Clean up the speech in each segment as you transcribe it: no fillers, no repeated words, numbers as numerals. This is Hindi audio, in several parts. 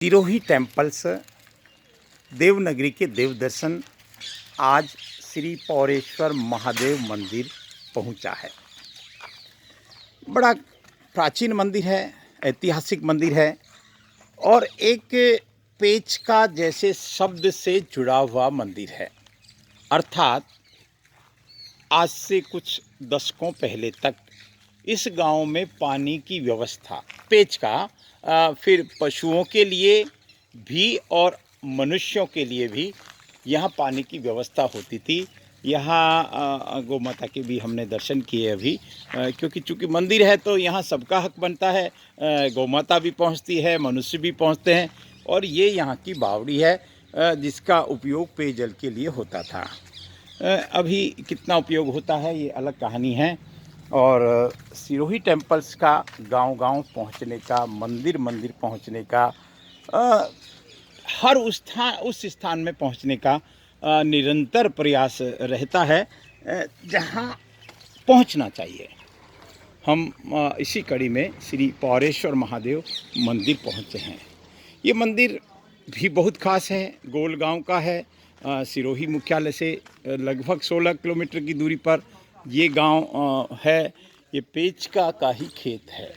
सिरोही टेम्पल्स देवनगरी के देव दर्शन आज श्री पौरेश्वर महादेव मंदिर पहुंचा है। बड़ा प्राचीन मंदिर है, ऐतिहासिक मंदिर है और एक पेच का जैसे शब्द से जुड़ा हुआ मंदिर है। अर्थात आज से कुछ दशकों पहले तक इस गांव में पानी की व्यवस्था पेच का फिर पशुओं के लिए भी और मनुष्यों के लिए भी यहाँ पानी की व्यवस्था होती थी। यहाँ गौ माता के भी हमने दर्शन किए अभी, क्योंकि चूँकि मंदिर है तो यहाँ सबका हक बनता है। गौ माता भी पहुँचती है, मनुष्य भी पहुँचते हैं और ये यहाँ की बावड़ी है जिसका उपयोग पेयजल के लिए होता था। अभी कितना उपयोग होता है ये अलग कहानी है। और सिरोही टेम्पल्स का गांव-गांव पहुंचने का, मंदिर पहुंचने का, हर उस स्थान में पहुंचने का निरंतर प्रयास रहता है जहां पहुंचना चाहिए। हम इसी कड़ी में श्री पौरेश्वर महादेव मंदिर पहुंचे हैं। ये मंदिर भी बहुत खास है, गोल गांव का है। सिरोही मुख्यालय से लगभग 16 किलोमीटर की दूरी पर ये गांव है। ये पेचका का ही खेत है।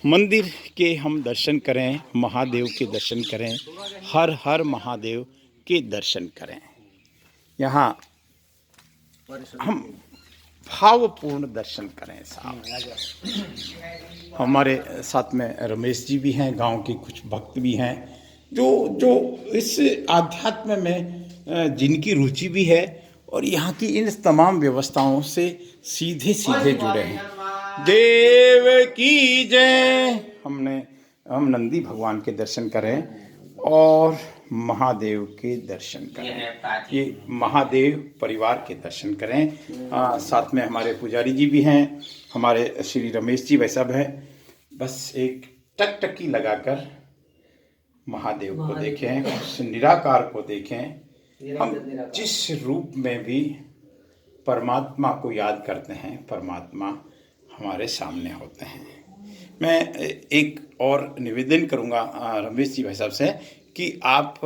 मंदिर के हम दर्शन करें, महादेव के दर्शन करें, हर हर महादेव के दर्शन करें। यहाँ हम भावपूर्ण दर्शन करें साहब। हमारे साथ में रमेश जी भी हैं, गांव के कुछ भक्त भी हैं जो इस आध्यात्म में जिनकी रुचि भी है और यहाँ की इन तमाम व्यवस्थाओं से सीधे जुड़े हैं। देव की जय। हम नंदी भगवान के दर्शन करें और महादेव के दर्शन करें। ये महादेव परिवार के दर्शन करें। साथ में हमारे पुजारी जी भी हैं, हमारे श्री रमेश जी भाई साहब हैं। बस एक टकटकी लगाकर महादेव को देखें, उस निराकार को देखें। हम जिस रूप में भी परमात्मा को याद करते हैं, परमात्मा हमारे सामने होते हैं। मैं एक और निवेदन करूंगा रमेश जी भाई साहब से कि आप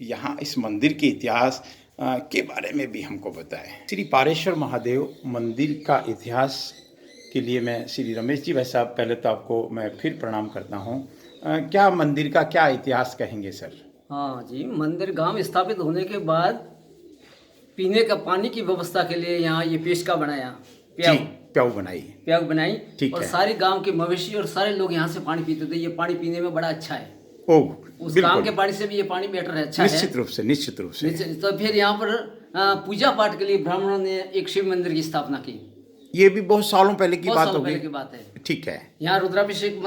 यहाँ इस मंदिर के इतिहास के बारे में भी हमको बताएं। श्री पौरेश्वर महादेव मंदिर का इतिहास के लिए मैं श्री रमेश जी भाई साहब, पहले तो आपको मैं फिर प्रणाम करता हूँ। क्या मंदिर का क्या इतिहास कहेंगे सर? हाँ जी, मंदिर गांव स्थापित होने के बाद पीने का पानी की व्यवस्था के लिए यहाँ ये पेशका बनाया, प्याऊ बनाई। ठीक और है। सारे गांव के मवेशी और सारे लोग यहाँ से पानी पीते थे। ये पानी पीने में बड़ा अच्छा है। उस गांव के पानी से भी ये पानी बेटर है, अच्छा है। निश्चित रूप से। तो फिर यहाँ पर पूजा पाठ के लिए ब्राह्मणों ने एक शिव मंदिर की स्थापना की। ये भी बहुत सालों पहले की बात होगी। की बात है। ठीक है। यहाँ रुद्राभिषेक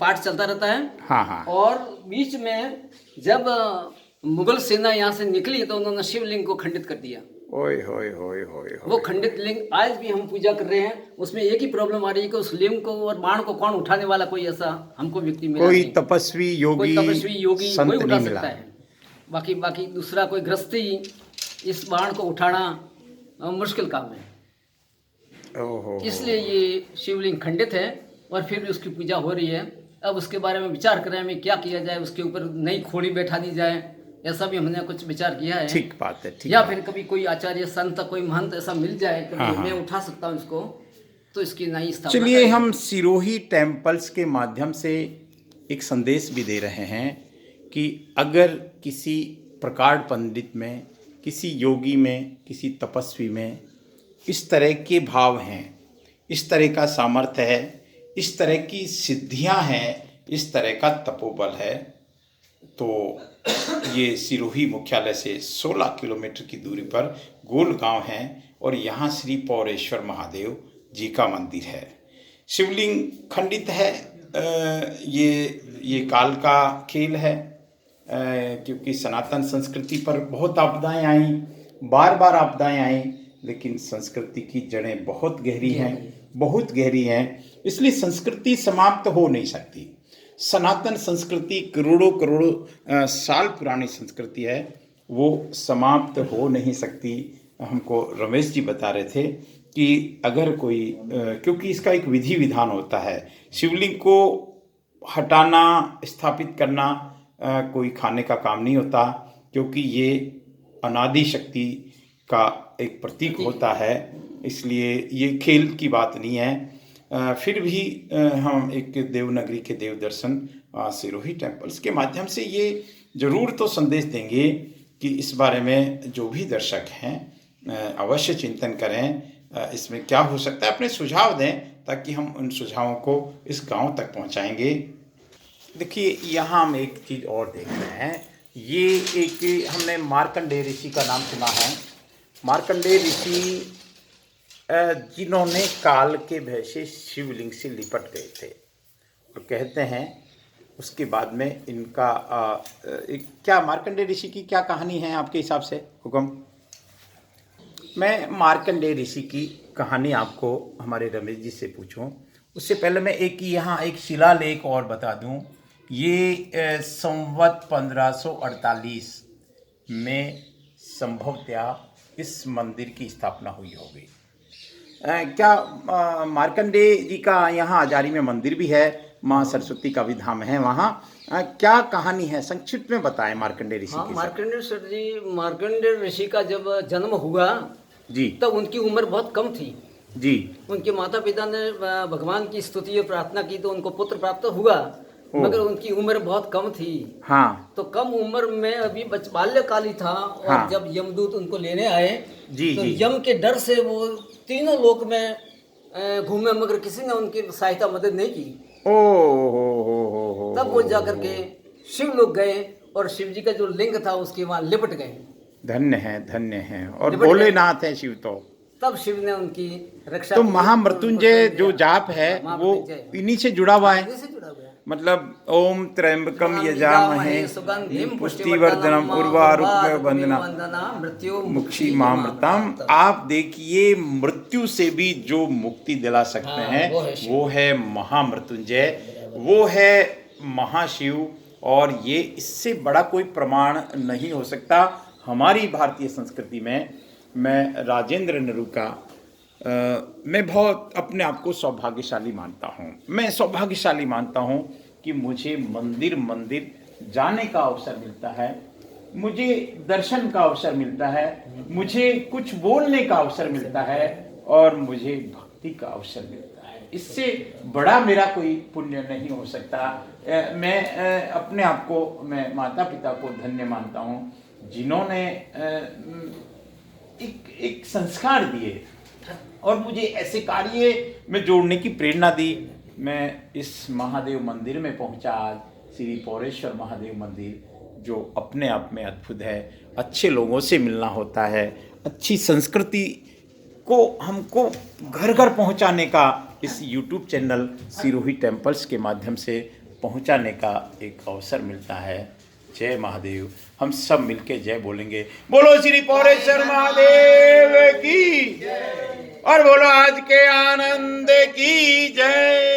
पाठ चलता रहता है। हाँ। और बीच में जब मुगल सेना यहाँ से निकली तो उन्होंने शिवलिंग को खंडित कर दिया। ओए वो खंडित लिंग आज भी हम पूजा कर रहे हैं। उसमें एक ही प्रॉब्लम आ रही है कि उस लिंग को और बाण को कौन उठाने वाला, कोई ऐसा हमको व्यक्ति मिला कोई नहीं। तपस्वी योगी कोई उठा सकता है। बाकी दूसरा कोई गृहस्थी इस बाण को उठाना मुश्किल काम है। इसलिए ये शिवलिंग खंडित है और फिर भी उसकी पूजा हो रही है। अब उसके बारे में विचार कर रहे हैं क्या किया जाए, उसके ऊपर नई खोड़ी बैठा दी जाए, ऐसा भी हमने कुछ विचार किया है। ठीक बात है। या फिर कभी कोई आचार्य संत, कोई महंत ऐसा मिल जाए कभी मैं उठा सकता हूँ इसको, तो इसकी नई स्थापना। चलिए, हम सिरोही टेम्पल्स के माध्यम से एक संदेश भी दे रहे हैं कि अगर किसी प्रकांड पंडित में, किसी योगी में, किसी तपस्वी में इस तरह के भाव हैं, इस तरह का सामर्थ्य है, इस तरह की सिद्धियां हैं, इस तरह का तपोबल है, तो ये सिरोही मुख्यालय से 16 किलोमीटर की दूरी पर गोल गांव है और यहाँ श्री पौरेश्वर महादेव जी का मंदिर है। शिवलिंग खंडित है। ये काल का खेल है, क्योंकि सनातन संस्कृति पर बहुत आपदाएं आई, बार आपदाएं आई, लेकिन संस्कृति की जड़ें बहुत गहरी हैं। इसलिए संस्कृति समाप्त हो नहीं सकती। सनातन संस्कृति करोड़ों साल पुरानी संस्कृति है, वो समाप्त हो नहीं सकती। हमको रमेश जी बता रहे थे कि अगर कोई, क्योंकि इसका एक विधि विधान होता है, शिवलिंग को हटाना, स्थापित करना कोई खाने का काम नहीं होता, क्योंकि ये अनादि शक्ति का एक प्रतीक होता है। इसलिए ये खेल की बात नहीं है। फिर भी हम एक देवनगरी के देव दर्शन सिरोही टेम्पल्स के माध्यम से ये जरूर तो संदेश देंगे कि इस बारे में जो भी दर्शक हैं अवश्य चिंतन करें, इसमें क्या हो सकता है, अपने सुझाव दें, ताकि हम उन सुझावों को इस गांव तक पहुंचाएंगे। देखिए, यहाँ हम एक चीज़ और देख रहे हैं। ये एक हमने मार्कंडेय ऋषि का नाम सुना है। मार्कंडेय ऋषि जिन्होंने काल के भय से शिवलिंग से लिपट गए थे, और कहते हैं उसके बाद में इनका क्या मार्कंडेय ऋषि की क्या कहानी है आपके हिसाब से हुक्म? मैं मार्कंडेय ऋषि की कहानी आपको हमारे रमेश जी से पूछूं, उससे पहले मैं यहाँ एक शिलालेख और बता दूं। ये संवत 1548 में संभवतः इस मंदिर की स्थापना हुई होगी। क्या मार्कंडेय जी का यहाँ आजारी में मंदिर भी है, माँ सरस्वती का भी धाम है वहाँ। क्या कहानी है, संक्षिप्त में बताएं मार्कंडेय ऋषि की। मार्कंडेय ऋषि का जब जन्म हुआ जी, तब उनकी उम्र बहुत कम थी जी। उनके माता पिता ने भगवान की स्तुति और प्रार्थना की तो उनको पुत्र प्राप्त हुआ, मगर उनकी उम्र बहुत कम थी। हाँ। तो कम उम्र में अभी बाल्यकाल ही था, और हाँ। जब यमदूत उनको लेने आए जी, तो जी। यम के डर से वो तीनों लोक में घूमे, मगर किसी ने उनकी सहायता मदद नहीं की। हो। तब वो जाकर के शिव लोग गए और शिव जी का जो लिंग था उसके वहां लिपट गए। धन्य है। और भोलेनाथ है शिव। तो तब शिव ने उनकी रक्षा तो की। महामृत्युंजय जो जाप है वो इन्हीं से जुड़ा हुआ है। से जुड़ा हुआ है। मतलब ओम त्र्यंबकम यजामहे सुगंधिम पुष्टिवर्धनम उर्वारुकमेव बंधना मृत्यु मुक्षी मामृतम। आप देखिए, मृत्यु से भी जो मुक्ति दिला सकते हैं वो है महामृत्युंजय, वो है महाशिव, और ये इससे बड़ा कोई प्रमाण नहीं हो सकता। हमारी भारतीय संस्कृति में मैं राजेंद्र नरूका मैं बहुत अपने आप को सौभाग्यशाली मानता हूँ। मैं सौभाग्यशाली मानता हूँ कि मुझे मंदिर जाने का अवसर मिलता है, मुझे दर्शन का अवसर मिलता है, मुझे कुछ बोलने का अवसर मिलता है, और मुझे भक्ति का अवसर मिलता है। इससे बड़ा मेरा कोई पुण्य नहीं हो सकता। मैं अपने आप को, मैं माता पिता को धन्य मानता हूँ जिन्होंने एक संस्कार दिए और मुझे ऐसे कार्य में जोड़ने की प्रेरणा दी। मैं इस महादेव मंदिर में पहुंचा आज, श्री पौरेश्वर महादेव मंदिर, जो अपने आप में अद्भुत है। अच्छे लोगों से मिलना होता है, अच्छी संस्कृति को हमको घर घर पहुंचाने का इस YouTube चैनल सिरोही टेम्पल्स के माध्यम से पहुंचाने का एक अवसर मिलता है। जय महादेव। हम सब मिलके जय बोलेंगे। बोलो श्री पौरेश्वर महादेव की, और बोलो आज के आनंद की जय।